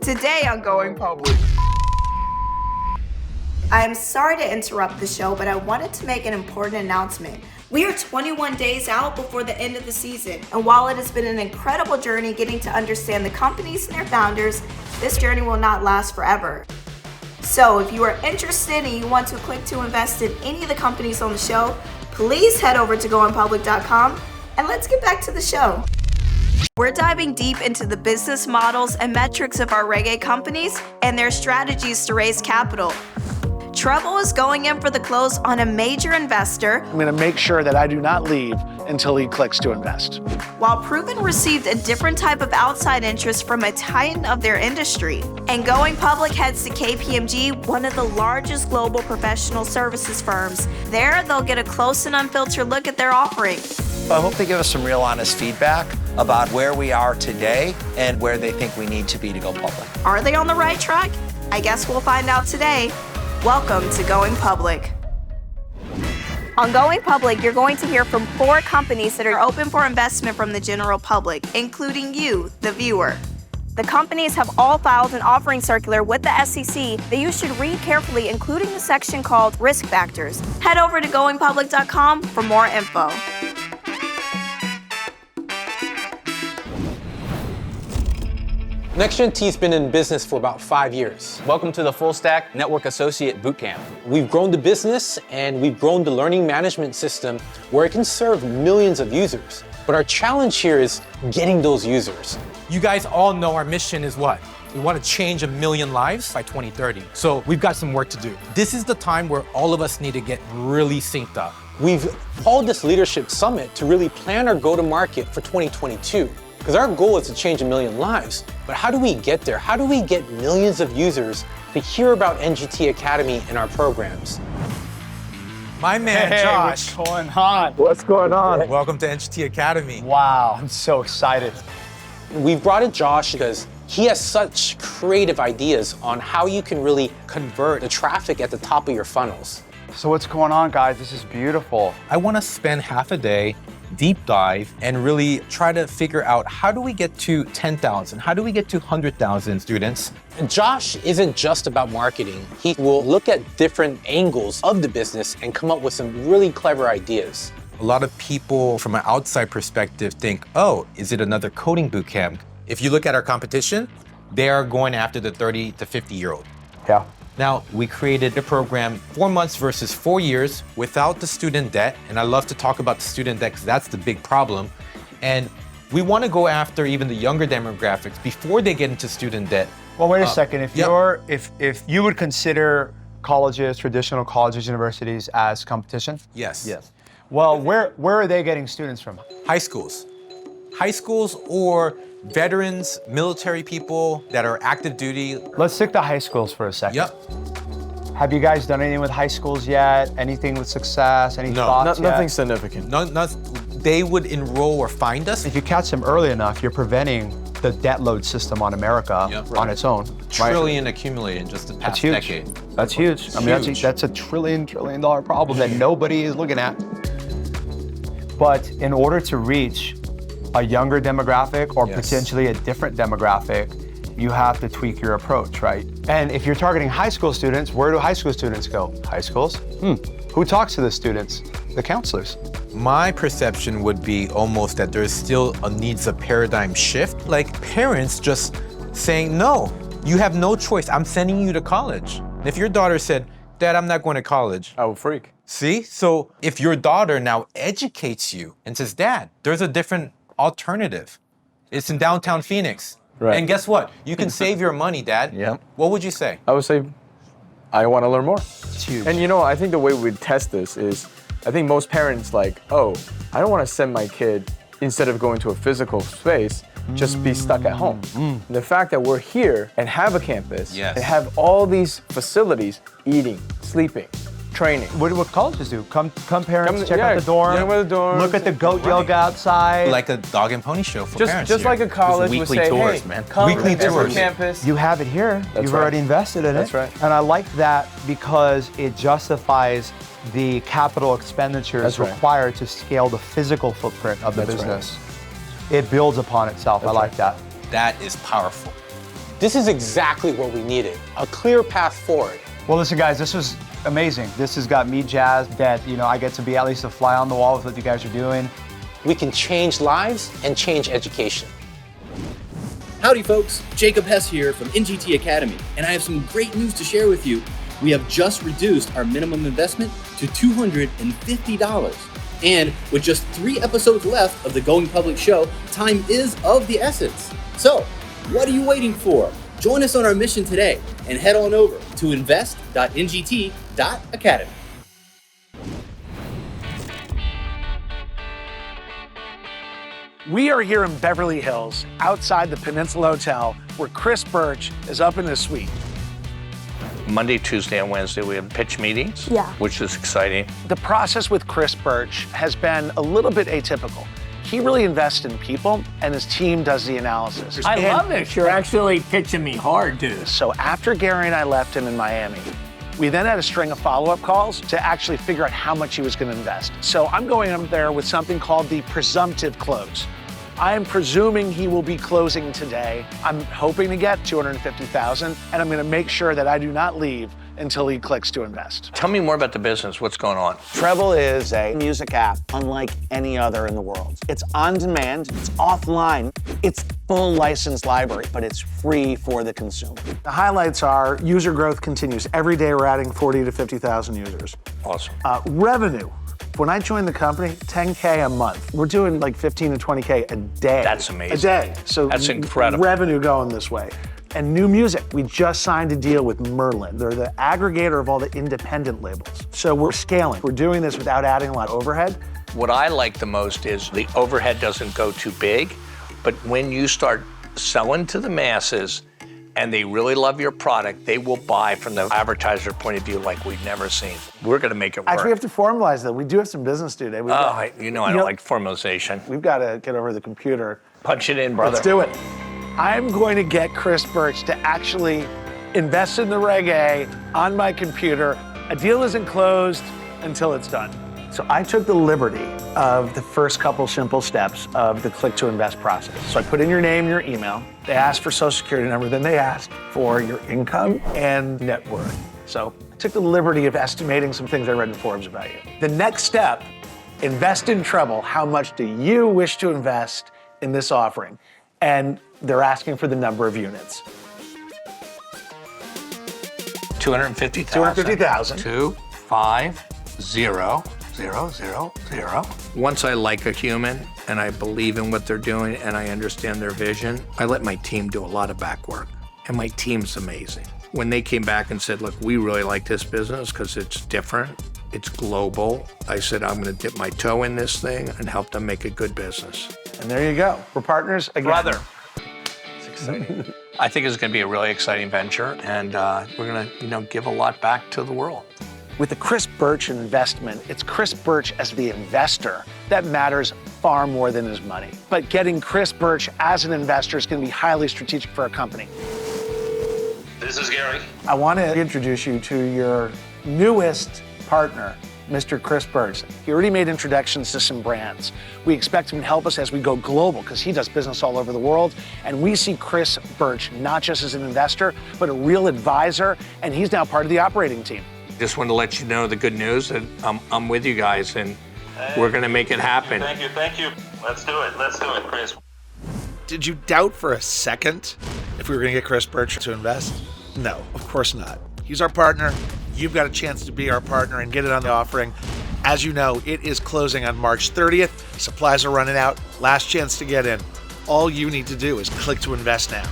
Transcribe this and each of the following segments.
Today on Going Public. I am sorry to interrupt the show, but I wanted to make an important announcement. We are 21 days out before the end of the season, and while it has been an incredible journey getting to understand the companies and their founders, this journey will not last forever. So if you are interested and you want to click to invest in any of the companies on the show, please head over to goingpublic.com and let's get back to the show. We're diving deep into the business models and metrics of our reggae companies and their strategies to raise capital. Trebel is going in for the close on a major investor. I'm going to make sure that I do not leave until he clicks to invest. While Proven received a different type of outside interest from a titan of their industry. And Going Public heads to KPMG, one of the largest global professional services firms. There, they'll get a close and unfiltered look at their offering. I hope they give us some real honest feedback about where we are today and where they think we need to be to go public. Are they on the right track? I guess we'll find out today. Welcome to Going Public. On Going Public, you're going to hear from 4 companies that are open for investment from the general public, including you, the viewer. The companies have all filed an offering circular with the SEC that you should read carefully, including the section called Risk Factors. Head over to goingpublic.com for more info. NGT's been in business for about 5 years. Welcome to the Full Stack Network Associate Bootcamp. We've grown the business and we've grown the learning management system where it can serve millions of users. But our challenge here is getting those users. You guys all know our mission is what? We want to change 1 million lives by 2030. So we've got some work to do. This is the time where all of us need to get really synced up. We've called this leadership summit to really plan our go-to-market for 2022. Because our goal is to change 1 million lives. But how do we get there? How do we get millions of users to hear about NGT Academy and our programs? My man, Josh. What's going on? What's going on? Welcome to NGT Academy. Wow, I'm so excited. We've brought in Josh because he has such creative ideas on how you can really convert the traffic at the top of your funnels. So what's going on, guys? This is beautiful. I want to spend half a day deep dive and really try to figure out how do we get to 10,000? How do we get to 100,000 students? And Josh isn't just about marketing. He will look at different angles of the business and come up with some really clever ideas. A lot of people from an outside perspective think, oh, is it another coding bootcamp? If you look at our competition, they are going after the 30 to 50-year-old. Yeah. Now, we created a program 4 months versus 4 years without the student debt. And I love to talk about the student debt because that's the big problem. And we want to go after even the younger demographics before they get into student debt. Well, wait a second. If you would consider colleges, traditional colleges, universities as competition? Yes. Yes. Well, where are they getting students from? High schools. High schools or veterans, military people that are active duty. Let's stick to high schools for a second. Yep. Have you guys done anything with high schools yet? Anything with success? Any thoughts yet? Nothing significant. They would enroll or find us. If you catch them early enough, you're preventing the debt load system on America on its own. Trillion accumulated in just the past decade. That's huge. I mean, that's a trillion dollar problem that nobody is looking at. But in order to reach a younger demographic or potentially a different demographic, you have to tweak your approach, right? And if you're targeting high school students, where do high school students go? High schools? Who talks to the students? The counselors. My perception would be almost that there's still needs a paradigm shift, like parents just saying, no, you have no choice. I'm sending you to college. And if your daughter said, Dad, I'm not going to college. I would freak. See? So if your daughter now educates you and says, Dad, there's a different alternative. It's in downtown Phoenix. Right. And guess what? You can save your money, Dad. Yeah. What would you say? I would say, I want to learn more. It's huge. And you know, I think the way we test this is, I think most parents like, oh, I don't want to send my kid, instead of going to a physical space, just be stuck at home. And the fact that we're here and have a campus and have all these facilities, eating, sleeping, training. What colleges do? Come parents, check out the dorm, look at the goat yoga outside. Like a dog and pony show for parents. Just like a college would say, tours, hey, man. come Weekly to tours. campus. You have it here. You've already invested in it. That's right. And I like that because it justifies the capital expenditures required to scale the physical footprint of the business. It builds upon itself. I like that. That is powerful. This is exactly what we needed, a clear path forward. Well, listen, guys, this was amazing. This has got me jazzed that, I get to be at least a fly on the wall with what you guys are doing. We can change lives and change education. Howdy folks, Jacob Hess here from NGT Academy, and I have some great news to share with you. We have just reduced our minimum investment to $250. And with just 3 episodes left of the Going Public show, time is of the essence. So, what are you waiting for? Join us on our mission today and head on over to invest.ngt.academy. We are here in Beverly Hills, outside the Peninsula Hotel, where Chris Birch is up in his suite. Monday, Tuesday, and Wednesday, we have pitch meetings, which is exciting. The process with Chris Birch has been a little bit atypical. He really invests in people, and his team does the analysis. I love this. You're actually pitching me hard, dude. So after Gary and I left him in Miami, we then had a string of follow-up calls to actually figure out how much he was going to invest. So I'm going up there with something called the presumptive close. I am presuming he will be closing today. I'm hoping to get $250,000, and I'm going to make sure that I do not leave until he clicks to invest. Tell me more about the business. What's going on? Trebel is a music app unlike any other in the world. It's on demand, it's offline, it's full licensed library, but it's free for the consumer. The highlights are user growth continues. Every day we're adding 40 to 50,000 users. Awesome. Revenue. When I joined the company, 10K a month. We're doing like 15 to 20K a day. That's amazing. A day. So that's incredible. Revenue going this way. And new music. We just signed a deal with Merlin. They're the aggregator of all the independent labels. So we're scaling. We're doing this without adding a lot of overhead. What I like the most is the overhead doesn't go too big, but when you start selling to the masses and they really love your product, they will buy from the advertiser point of view like we've never seen. We're gonna make it work. Actually, we have to formalize that. We do have some business to do. I don't like formalization. We've got to get over the computer. Punch it in, brother. Let's do it. I'm going to get Chris Birch to actually invest in the Reg A on my computer. A deal isn't closed until it's done. So I took the liberty of the first couple simple steps of the click to invest process. So I put in your name, your email. They asked for social security number, then they asked for your income and net worth. So I took the liberty of estimating some things I read in Forbes about you. The next step, invest in Trebel. How much do you wish to invest in this offering? And they're asking for the number of units. 250,000. 250,000. 250,000. Once I like a human and I believe in what they're doing and I understand their vision, I let my team do a lot of back work. And my team's amazing. When they came back and said, look, we really like this business because it's different, it's global, I said, I'm gonna dip my toe in this thing and help them make a good business. And there you go. We're partners again. Brother. It's exciting. I think it's gonna be a really exciting venture, and we're gonna, give a lot back to the world. With the Chris Birch investment, it's Chris Birch as the investor that matters far more than his money. But getting Chris Birch as an investor is going to be highly strategic for our company. This is Gary. I want to introduce you to your newest partner, Mr. Chris Birch. He already made introductions to some brands. We expect him to help us as we go global because he does business all over the world. And we see Chris Birch not just as an investor, but a real advisor, and he's now part of the operating team. Just want to let you know the good news that I'm with you guys and we're going to make it happen. Thank you. Let's do it, Chris. Did you doubt for a second if we were going to get Chris Birch to invest? No, of course not. He's our partner. You've got a chance to be our partner and get it on the offering. As you know, it is closing on March 30th. Supplies are running out. Last chance to get in. All you need to do is click to invest now.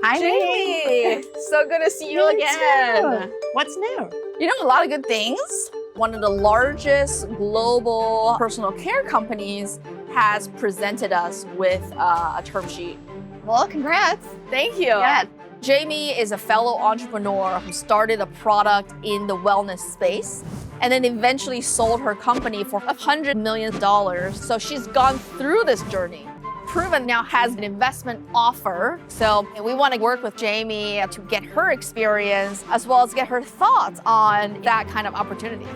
Hi, Jamie. So good to see you again. What's new? A lot of good things. One of the largest global personal care companies has presented us with a term sheet. Well, congrats. Thank you. Yeah. Jamie is a fellow entrepreneur who started a product in the wellness space and then eventually sold her company for $100 million. So she's gone through this journey. Proven now has an investment offer. So we want to work with Jamie to get her experience as well as get her thoughts on that kind of opportunity.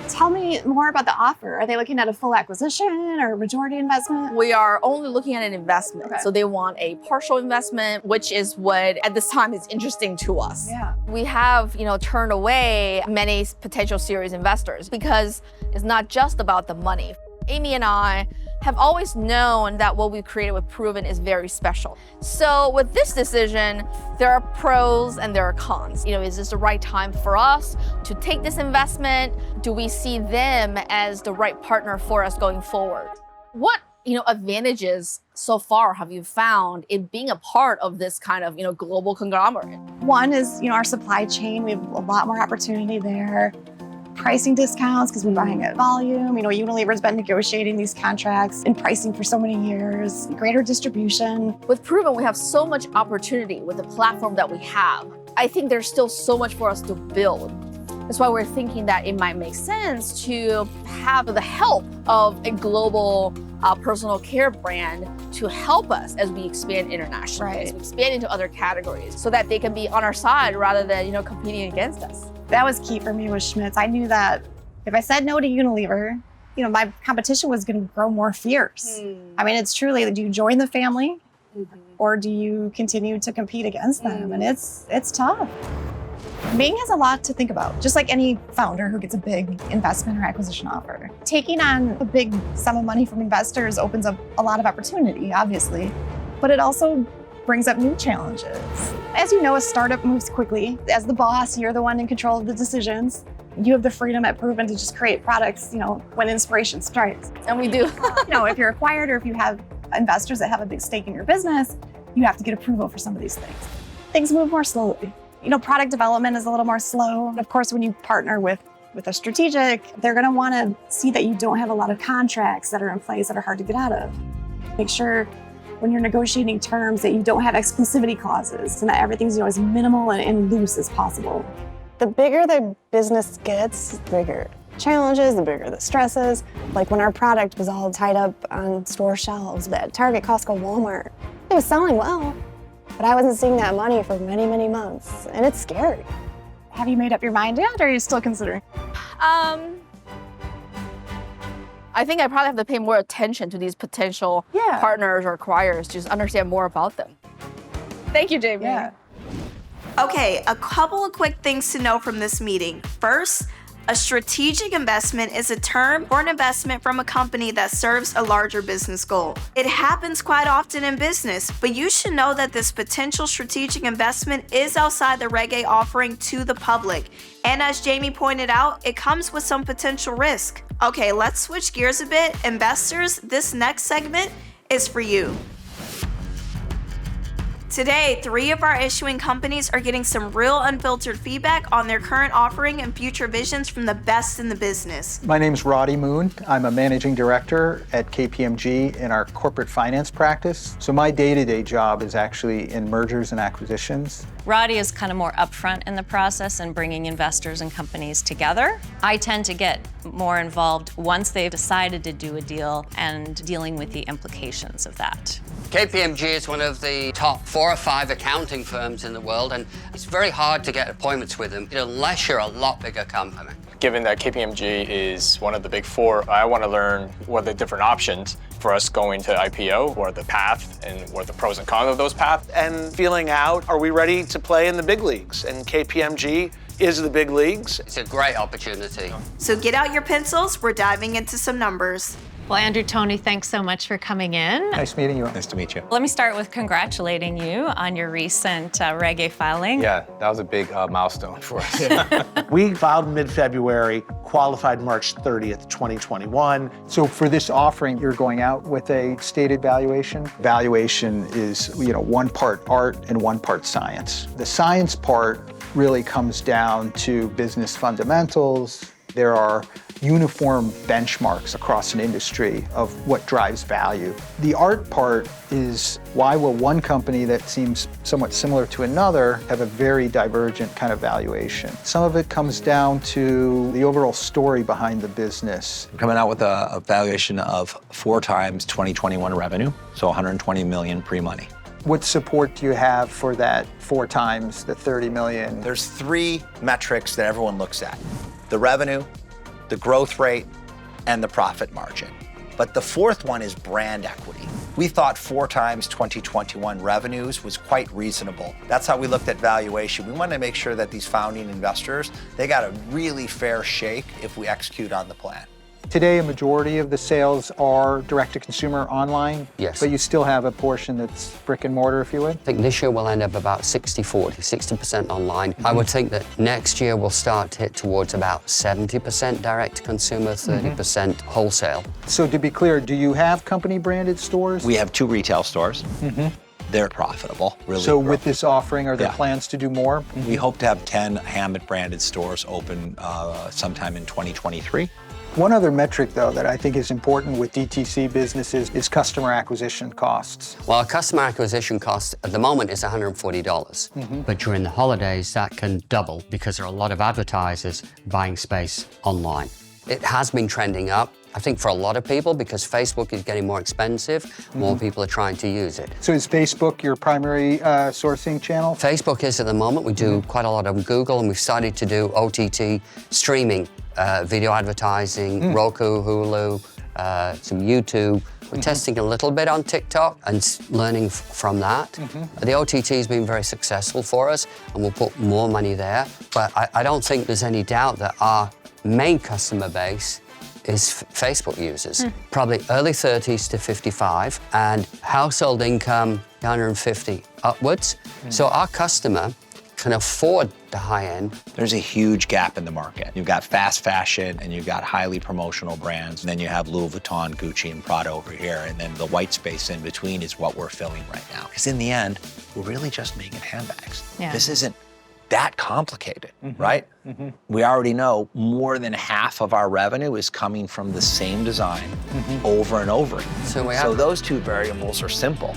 Tell me more about the offer. Are they looking at a full acquisition or majority investment? We are only looking at an investment. Okay. So they want a partial investment, which is what at this time is interesting to us. Yeah. We have, turned away many potential series investors because it's not just about the money. Amy and I have always known that what we've created with Proven is very special. So with this decision, there are pros and there are cons. Is this the right time for us to take this investment? Do we see them as the right partner for us going forward? What advantages so far have you found in being a part of this kind of global conglomerate? One is our supply chain. We have a lot more opportunity there. Pricing discounts because we're buying at volume. Unilever's been negotiating these contracts and pricing for so many years. Greater distribution. With Proven, we have so much opportunity with the platform that we have. I think there's still so much for us to build. That's why we're thinking that it might make sense to have the help of a global personal care brand to help us as we expand internationally, as we expand into other categories, so that they can be on our side rather than competing against us. That was key for me with Schmitz. I knew that if I said no to Unilever, my competition was going to grow more fierce. I mean, it's truly, do you join the family or do you continue to compete against them? And it's tough. Bing has a lot to think about, just like any founder who gets a big investment or acquisition offer. Taking on a big sum of money from investors opens up a lot of opportunity, obviously, but it also brings up new challenges. As you know, a startup moves quickly. As the boss, you're the one in control of the decisions. You have the freedom at Proven to just create products, when inspiration strikes. And we do. If you're acquired or if you have investors that have a big stake in your business, you have to get approval for some of these things. Things move more slowly. Product development is a little more slow. Of course, when you partner with a strategic, they're going to want to see that you don't have a lot of contracts that are in place that are hard to get out of. Make sure when you're negotiating terms that you don't have exclusivity clauses and that everything's as minimal and loose as possible. The bigger the business gets, the bigger challenges, the bigger the stresses. Like when our product was all tied up on store shelves at Target, Costco, Walmart, it was selling well, but I wasn't seeing that money for many, many months, and it's scary. Have you made up your mind yet, or are you still considering? I think I probably have to pay more attention to these potential partners or acquirers to just understand more about them. Thank you, Jamie. Yeah. Okay, a couple of quick things to know from this meeting. First, a strategic investment is a term for an investment from a company that serves a larger business goal. It happens quite often in business, but you should know that this potential strategic investment is outside the Reg A offering to the public. And as Jamie pointed out, it comes with some potential risk. Okay, let's switch gears a bit. Investors, this next segment is for you. Today, 3 of our issuing companies are getting some real unfiltered feedback on their current offering and future visions from the best in the business. My name's Roddy Moon. I'm a managing director at KPMG in our corporate finance practice. So my day-to-day job is actually in mergers and acquisitions. Roddy is kind of more upfront in the process and bringing investors and companies together. I tend to get more involved once they've decided to do a deal and dealing with the implications of that. KPMG is one of the top 4 or 5 accounting firms in the world, and it's very hard to get appointments with them unless you're a lot bigger company. Given that KPMG is one of the big 4, I want to learn what are the different options for us going to IPO, what are the path and what are the pros and cons of those paths. And feeling out, are we ready to play in the big leagues? And KPMG is the big leagues. It's a great opportunity. So get out your pencils, we're diving into some numbers. Well, Andrew, Tony, thanks so much for coming in. Nice meeting you. Nice to meet you. Let me start with congratulating you on your recent Reg A filing. Yeah, that was a big milestone for us. We filed mid-February, qualified March 30th, 2021. So for this offering, you're going out with a stated valuation. Valuation is, one part art and one part science. The science part really comes down to business fundamentals. There are uniform benchmarks across an industry of what drives value. The art part is why will one company that seems somewhat similar to another have a very divergent kind of valuation. Some of it comes down to the overall story behind the business. We're coming out with a valuation of 4 times 2021 revenue, so 120 million pre-money. What support do you have for that 4 times the 30 million? There's 3 metrics that everyone looks at: the revenue, the growth rate, and the profit margin. But the fourth one is brand equity. We thought 4 times 2021 revenues was quite reasonable. That's how we looked at valuation. We wanted to make sure that these founding investors, they got a really fair shake if we execute on the plan. Today, a majority of the sales are direct-to-consumer online. Yes. But you still have a portion that's brick and mortar, if you would? I think this year we'll end up about 60-40, 60% online. I would think that next year we'll start to hit towards about 70% direct-to-consumer, 30% wholesale. So to be clear, do you have company-branded stores? We have 2 retail stores. They're profitable, really. So with this offering, are there plans to do more? We hope to have 10 Hammett-branded stores open sometime in 2023. One other metric, though, that I think is important with DTC businesses is customer acquisition costs. Well, our customer acquisition cost at the moment is $140. But during the holidays, that can double because there are a lot of advertisers buying space online. It has been trending up, I think, for a lot of people because Facebook is getting more expensive. More people are trying to use it. So is Facebook your primary sourcing channel? Facebook is at the moment. We do quite a lot on Google, and we've started to do OTT streaming, video advertising, Roku, Hulu, some YouTube. We're testing a little bit on TikTok and learning from that. The OTT has been very successful for us, and we'll put more money there. But I don't think there's any doubt that our main customer base is Facebook users, probably early 30s to 55, and household income 150 upwards. So our customer can afford the high end. There's a huge gap in the market. You've got fast fashion and you've got highly promotional brands, and then you have Louis Vuitton, Gucci, and Prada over here, and then the white space in between is what we're filling right now. Because in the end, we're really just making handbags. This isn't that complicated, right? We already know more than half of our revenue is coming from the same design over and over again. So those 2 variables are simple.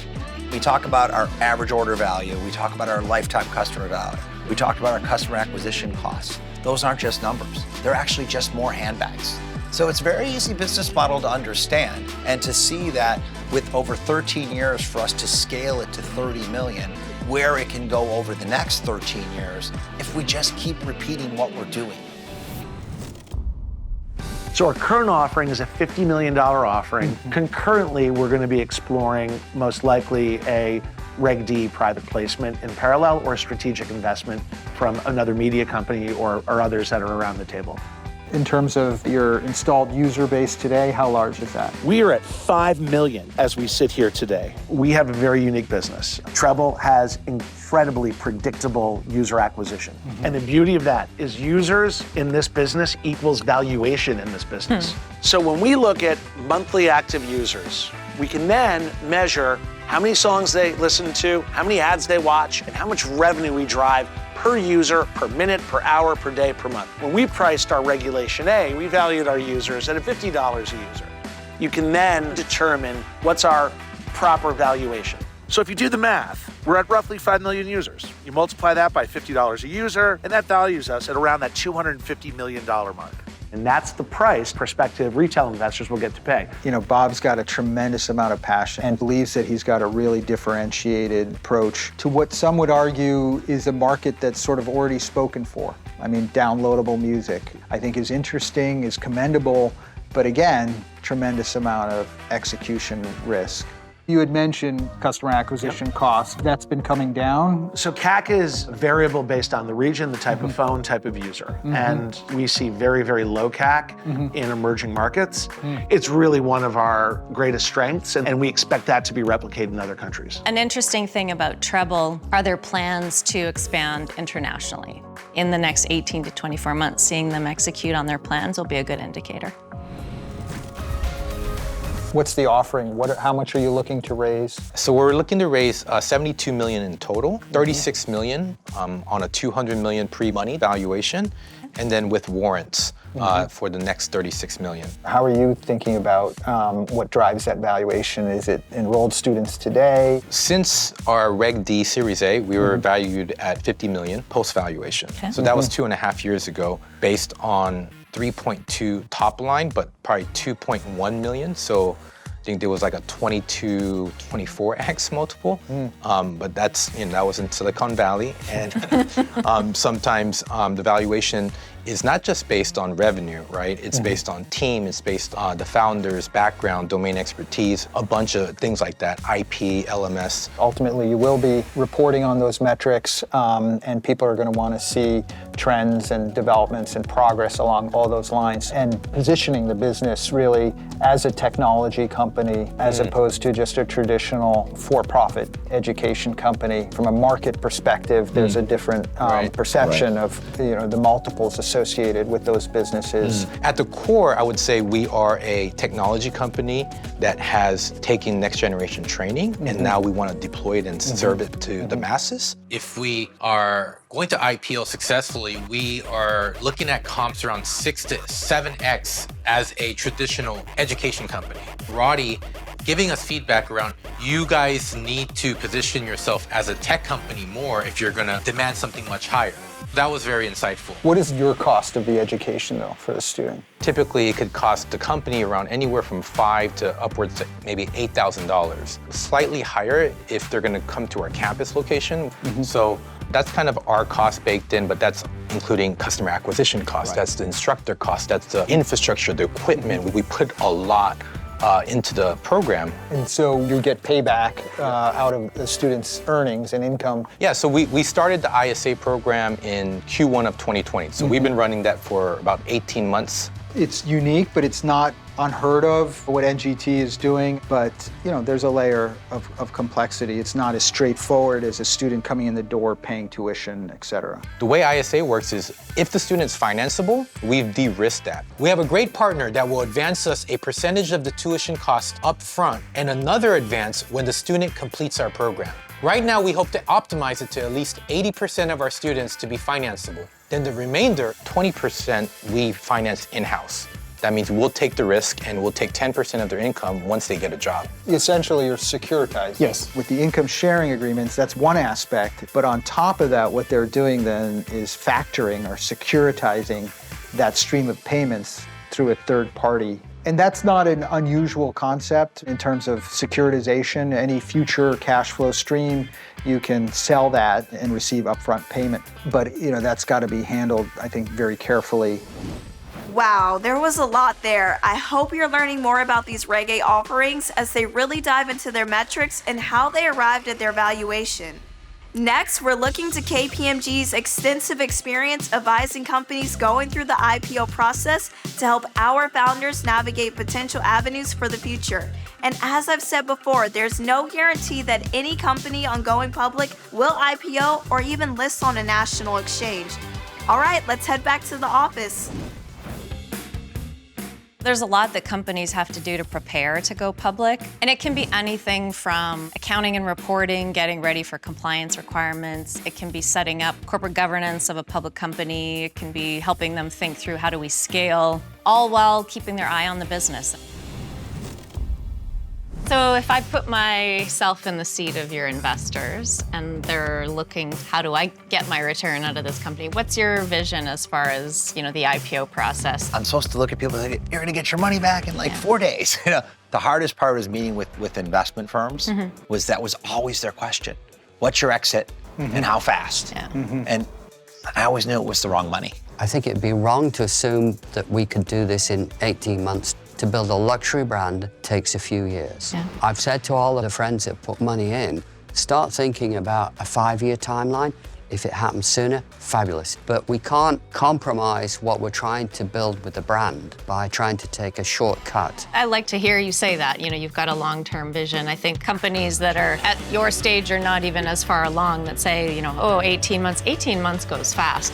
We talk about our average order value. We talk about our lifetime customer value. We talked about our customer acquisition costs. Those aren't just numbers. They're actually just more handbags. So it's a very easy business model to understand, and to see that with over 13 years for us to scale it to 30 million, where it can go over the next 13 years if we just keep repeating what we're doing. So our current offering is a $50 million offering. Concurrently, we're going to be exploring most likely a Reg D private placement in parallel, or a strategic investment from another media company or others that are around the table. In terms of your installed user base today, how large is that? We are at 5 million as we sit here today. We have a very unique business. Trebel has incredibly predictable user acquisition. And the beauty of that is users in this business equals valuation in this business. So when we look at monthly active users, we can then measure how many songs they listen to, how many ads they watch, and how much revenue we drive per user, per minute, per hour, per day, per month. When we priced our Regulation A, we valued our users at $50 a user. You can then determine what's our proper valuation. So if you do the math, we're at roughly 5 million users. You multiply that by $50 a user, and that values us at around that $250 million mark. And that's the price prospective retail investors will get to pay. You know, Bob's got a tremendous amount of passion and believes that he's got a really differentiated approach to what some would argue is a market that's sort of already spoken for. I mean, downloadable music, I think is interesting, is commendable, but again, tremendous amount of execution risk. You had mentioned customer acquisition costs. That's been coming down. So CAC is variable based on the region, the type of phone, type of user. And we see very, very low CAC in emerging markets. It's really one of our greatest strengths, and we expect that to be replicated in other countries. An interesting thing about Trebel are their plans to expand internationally. In the next 18 to 24 months, seeing them execute on their plans will be a good indicator. What's the offering? How much are you looking to raise? So we're looking to raise 72 million in total, 36 million on a 200 million pre-money valuation, and then with warrants for the next 36 million. How are you thinking about what drives that valuation? Is it enrolled students today? Since our Reg D Series A, we were valued at 50 million post-valuation. Okay. So that was 2.5 years ago, based on 3.2 top line, but probably 2.1 million. So I think there was like a 22, 24x multiple. But that's, that was in Silicon Valley. And sometimes the valuation is not just based on revenue, right? It's based on team, it's based on the founder's background, domain expertise, a bunch of things like that, IP, LMS. Ultimately, you will be reporting on those metrics, and people are going to want to see trends and developments and progress along all those lines, and positioning the business really as a technology company as opposed to just a traditional for-profit education company. From a market perspective, there's a different perception of the multiples associated with those businesses. At the core, I would say we are a technology company that has taken next generation training, and now we want to deploy it and serve it to the masses. If we are going to IPO successfully, we are looking at comps around 6 to 7x as a traditional education company. Roddy giving us feedback around, you guys need to position yourself as a tech company more if you're gonna demand something much higher. That was very insightful. What is your cost of the education, though, for the student? Typically, it could cost the company around anywhere from $5,000 to upwards to maybe $8,000. Slightly higher if they're gonna come to our campus location. So that's kind of our cost baked in, but that's including customer acquisition costs. That's the instructor cost, that's the infrastructure, the equipment. We put a lot into the program. And so you get payback out of the students' earnings and income. Yeah, so we started the ISA program in Q1 of 2020. So we've been running that for about 18 months. It's unique, but it's not unheard of what NGT is doing, but there's a layer of complexity. It's not as straightforward as a student coming in the door paying tuition, et cetera. The way ISA works is if the student's financeable, we've de-risked that. We have a great partner that will advance us a percentage of the tuition cost up front and another advance when the student completes our program. Right now, we hope to optimize it to at least 80% of our students to be financeable. Then the remainder, 20%, we finance in-house. That means we'll take the risk and we'll take 10% of their income once they get a job. Essentially, you're securitized. Yes. With the income sharing agreements, that's one aspect. But on top of that, what they're doing then is factoring or securitizing that stream of payments through a third party. And that's not an unusual concept in terms of securitization. Any future cash flow stream, you can sell that and receive upfront payment. But that's got to be handled, I think, very carefully. Wow, there was a lot there. I hope you're learning more about these Reg A offerings as they really dive into their metrics and how they arrived at their valuation. Next, we're looking to KPMG's extensive experience advising companies going through the IPO process to help our founders navigate potential avenues for the future. And as I've said before, there's no guarantee that any company on going public will IPO or even list on a national exchange. All right, let's head back to the office. There's a lot that companies have to do to prepare to go public, and it can be anything from accounting and reporting, getting ready for compliance requirements. It can be setting up corporate governance of a public company. It can be helping them think through how do we scale, all while keeping their eye on the business. So if I put myself in the seat of your investors and they're looking, how do I get my return out of this company? What's your vision as far as, the IPO process? I'm supposed to look at people and say, you're gonna get your money back in like 4 days. The hardest part was meeting with investment firms, that was always their question. What's your exit and how fast? And I always knew it was the wrong money. I think it'd be wrong to assume that we could do this in 18 months. To build a luxury brand takes a few years. I've said to all of the friends that put money in, start thinking about a 5-year timeline. If it happens sooner, fabulous. But we can't compromise what we're trying to build with the brand by trying to take a shortcut. I like to hear you say that. You've got a long-term vision. I think companies that are at your stage or not even as far along that say, 18 months. 18 months goes fast.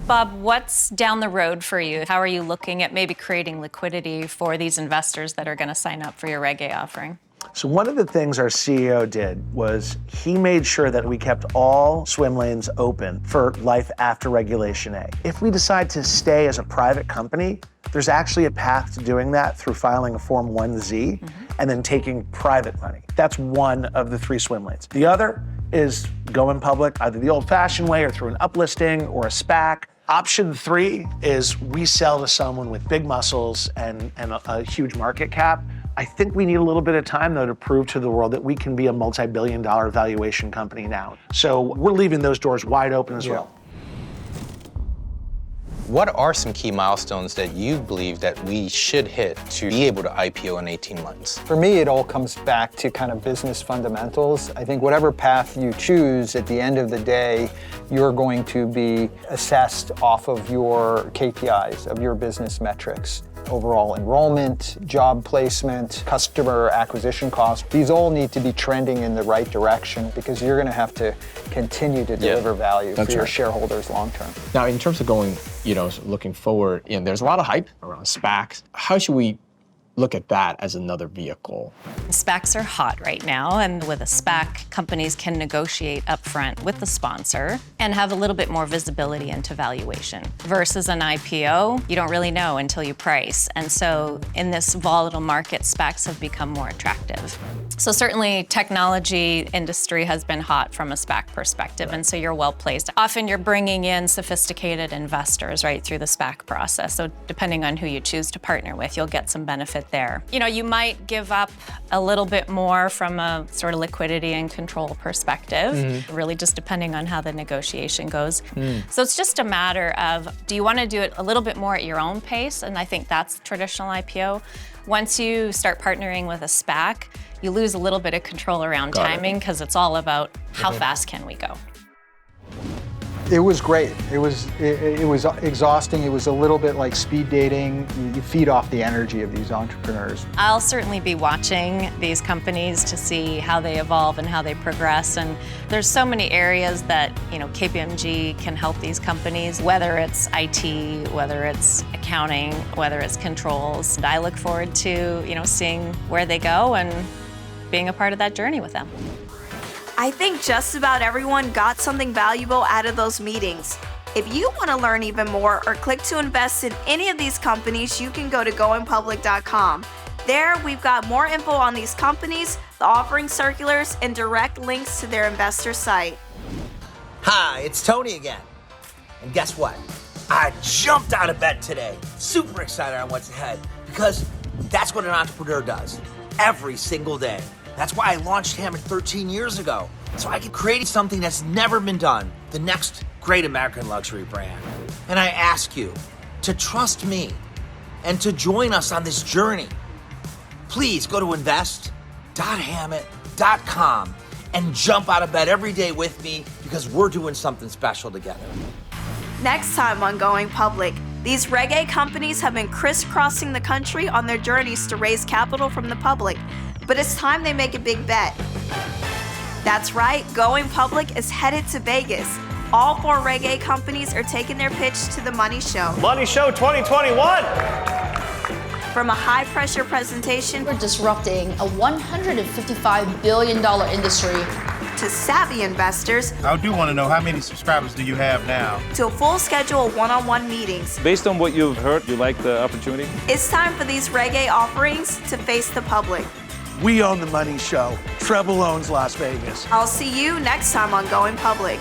Bob, what's down the road for you? How are you looking at maybe creating liquidity for these investors that are going to sign up for your Reg A offering? So one of the things our CEO did was he made sure that we kept all swim lanes open for life after Regulation A. If we decide to stay as a private company, there's actually a path to doing that through filing a Form 1Z and then taking private money. That's one of the 3 swim lanes. The other is going public either the old-fashioned way or through an uplisting or a SPAC. Option 3 is we sell to someone with big muscles and a huge market cap. I think we need a little bit of time, though, to prove to the world that we can be a multi-billion-dollar valuation company now. So we're leaving those doors wide open as well. What are some key milestones that you believe that we should hit to be able to IPO in 18 months? For me, it all comes back to kind of business fundamentals. I think whatever path you choose, at the end of the day, you're going to be assessed off of your KPIs, of your business metrics. Overall enrollment, job placement, customer acquisition costs. These all need to be trending in the right direction because you're going to have to continue to deliver value for your shareholders long term. Now, in terms of going, looking forward, there's a lot of hype around SPACs. How should we look at that as another vehicle? SPACs are hot right now, and with a SPAC, companies can negotiate upfront with the sponsor and have a little bit more visibility into valuation. Versus an IPO, you don't really know until you price. And so in this volatile market, SPACs have become more attractive. So certainly technology industry has been hot from a SPAC perspective, and so you're well placed. Often you're bringing in sophisticated investors right through the SPAC process. So depending on who you choose to partner with, you'll get some benefit there. You might give up a little bit more from a sort of liquidity and control perspective, really just depending on how the negotiation goes. So it's just a matter of, do you want to do it a little bit more at your own pace? And I think that's traditional IPO. Once you start partnering with a SPAC, you lose a little bit of control around timing because it's all about how fast can we go. It was great. It was exhausting. It was a little bit like speed dating. You feed off the energy of these entrepreneurs. I'll certainly be watching these companies to see how they evolve and how they progress. And there's so many areas that KPMG can help these companies, whether it's IT, whether it's accounting, whether it's controls. And I look forward to seeing where they go and being a part of that journey with them. I think just about everyone got something valuable out of those meetings. If you want to learn even more or click to invest in any of these companies, you can go to goingpublic.com. There, we've got more info on these companies, the offering circulars, and direct links to their investor site. Hi, it's Tony again. And guess what? I jumped out of bed today. Super excited on what's ahead because that's what an entrepreneur does every single day. That's why I launched Hammond 13 years ago, so I could create something that's never been done, the next great American luxury brand. And I ask you to trust me and to join us on this journey. Please go to invest.hammond.com and jump out of bed every day with me because we're doing something special together. Next time on Going Public, these reggae companies have been crisscrossing the country on their journeys to raise capital from the public. But it's time they make a big bet. That's right, Going Public is headed to Vegas. All 4 reggae companies are taking their pitch to the Money Show. Money Show 2021! From a high-pressure presentation, we're disrupting a $155 billion industry, to savvy investors. I do want to know, how many subscribers do you have now? To a full schedule of one-on-one meetings. Based on what you've heard, you like the opportunity? It's time for these reggae offerings to face the public. We own the Money Show. Trebel owns Las Vegas. I'll see you next time on Going Public.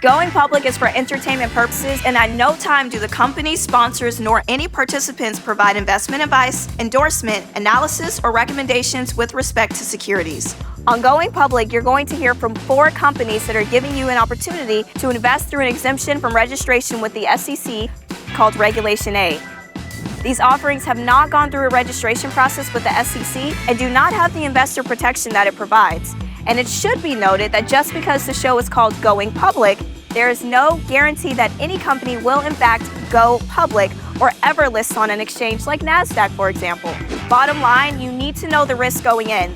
Going Public is for entertainment purposes, and at no time do the company, sponsors, nor any participants provide investment advice, endorsement, analysis, or recommendations with respect to securities. On Going Public, you're going to hear from 4 companies that are giving you an opportunity to invest through an exemption from registration with the SEC called Regulation A. These offerings have not gone through a registration process with the SEC and do not have the investor protection that it provides. And it should be noted that just because the show is called Going Public, there is no guarantee that any company will in fact go public or ever list on an exchange like NASDAQ, for example. Bottom line, you need to know the risk going in.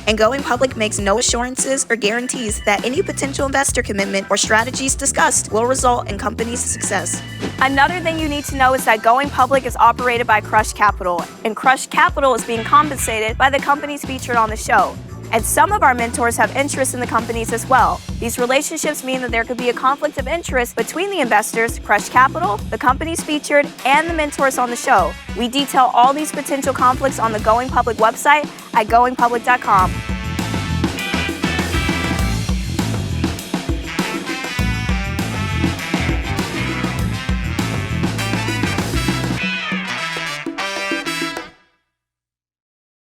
And Going Public makes no assurances or guarantees that any potential investor commitment or strategies discussed will result in company's success. Another thing you need to know is that Going Public is operated by Crush Capital, and Crush Capital is being compensated by the companies featured on the show. And some of our mentors have interest in the companies as well. These relationships mean that there could be a conflict of interest between the investors, Crush Capital, the companies featured, and the mentors on the show. We detail all these potential conflicts on the Going Public website at goingpublic.com.